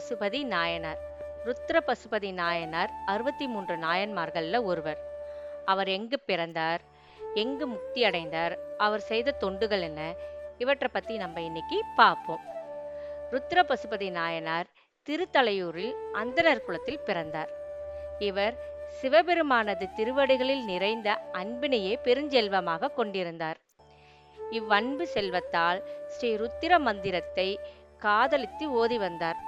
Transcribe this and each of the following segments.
பசுபதி நாயனார். ருத்ர பசுபதி நாயனார் 63 நாயன்மார்கள்ல ஒருவர். அவர் எங்கு பிறந்தார், எங்கு முக்தி அடைந்தார், அவர் செய்த தொண்டுகள் என்ன, இவற்றை பத்தி நம்ம இன்னைக்கு பார்ப்போம். ருத்ர பசுபதி நாயனார் திருத்தலையூரில் அந்தணர் குலத்தில் பிறந்தார். இவர் சிவபெருமானது திருவடிகளில் நிறைந்த அன்பினையே பெருஞ்செல்வமாக கொண்டிருந்தார். இவ்வன்பு செல்வத்தால் ஸ்ரீ ருத்திர மந்திரத்தை காதலித்து ஓதி வந்தார்.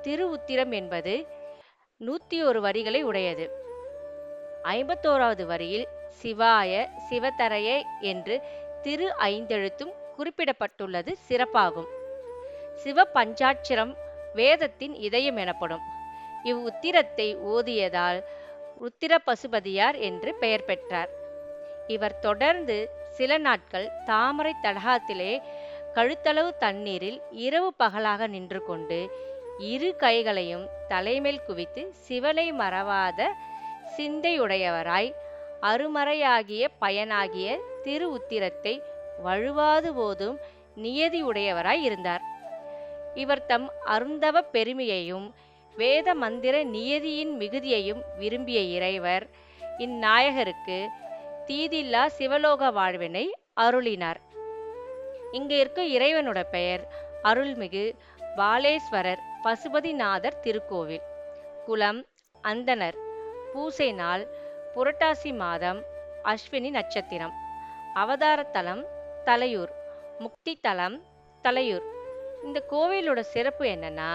திரு உத்திரம் என்பது 101 வரிகளை உடையது. 51வது வரியில் சிவாய சிவதரைய என்று திரு ஐந்தெழுத்தும் குறிப்பிடப்பட்டுள்ளது சிறப்பாகும். சிவ பஞ்சாட்சரம் வேதத்தின் இதயம் எனப்படும். இவ்வுத்திரத்தை ஓதியதால் ருத்திர பசுபதியார் என்று பெயர் பெற்றார். இவர் தொடர்ந்து சில நாட்கள் தாமரை தடாகத்திலே கழுத்தளவு தண்ணீரில் இரவு பகலாக நின்று கொண்டு இரு கைகளையும் தலைமேல் குவித்து சிவனை மறவாத சிந்தையுடையவராய் அருமறையாகிய பயனாகிய திரு உத்திரத்தை வழுவாது போதும் நியதியுடையவராய் இருந்தார். இவர் தம் அருந்தவ பெருமையையும் வேத மந்திர நியதியின் மிகுதியையும் விரும்பிய இறைவர் இந்நாயகருக்கு தீதில்லா சிவலோக வாழ்வினை அருளினார். இங்க இருக்க இறைவனோட பெயர் அருள்மிகு பாலேஸ்வரர் பசுபதிநாதர் திருக்கோவில். குலம் அந்தணர். பூசை நாள் புரட்டாசி மாதம் அஸ்வினி நட்சத்திரம். அவதாரத்தலம் தலையூர். முக்தி தலம் தலையூர். இந்த கோவிலோட சிறப்பு என்னன்னா,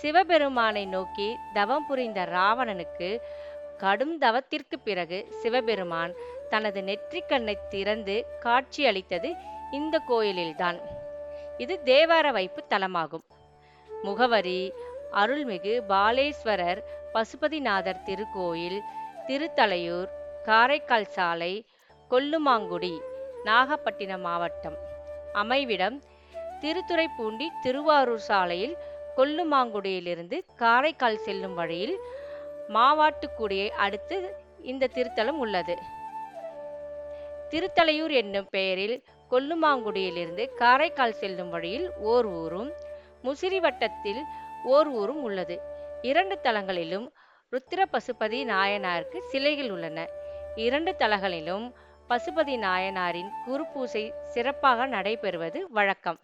சிவபெருமானை நோக்கி தவம் புரிந்த ராவணனுக்கு கடும் தவத்திற்கு பிறகு சிவபெருமான் தனது நெற்றிக்கண்ணை திறந்து காட்சி அளித்தது இந்த கோயிலில்தான். இது தேவார வைப்பு தலமாகும். முகவரி அருள்மிகு பாலேஸ்வரர் பசுபதிநாதர் திருக்கோயில், திருத்தலையூர், காரைக்கால் சாலை, கொல்லுமாங்குடி, நாகப்பட்டினம் மாவட்டம். அமைவிடம் திருத்துறைப்பூண்டி திருவாரூர் சாலையில் கொல்லுமாங்குடியிலிருந்து காரைக்கால் செல்லும் வழியில் மாவாட்டுக்குடியை அடுத்து இந்த திருத்தலம் உள்ளது. திருத்தலையூர் என்னும் பெயரில் கொல்லுமாங்குடியிலிருந்து காரைக்கால் செல்லும் வழியில் ஓர் ஊரும், முசிறி வட்டத்தில் ஓர் ஊரும் உள்ளது. 2 தலங்களிலும் ருத்திர பசுபதி நாயனாருக்கு சிலைகள் உள்ளன. 2 தலங்களிலும் பசுபதி நாயனாரின் குரு பூசை சிறப்பாக நடைபெறுவது வழக்கம்.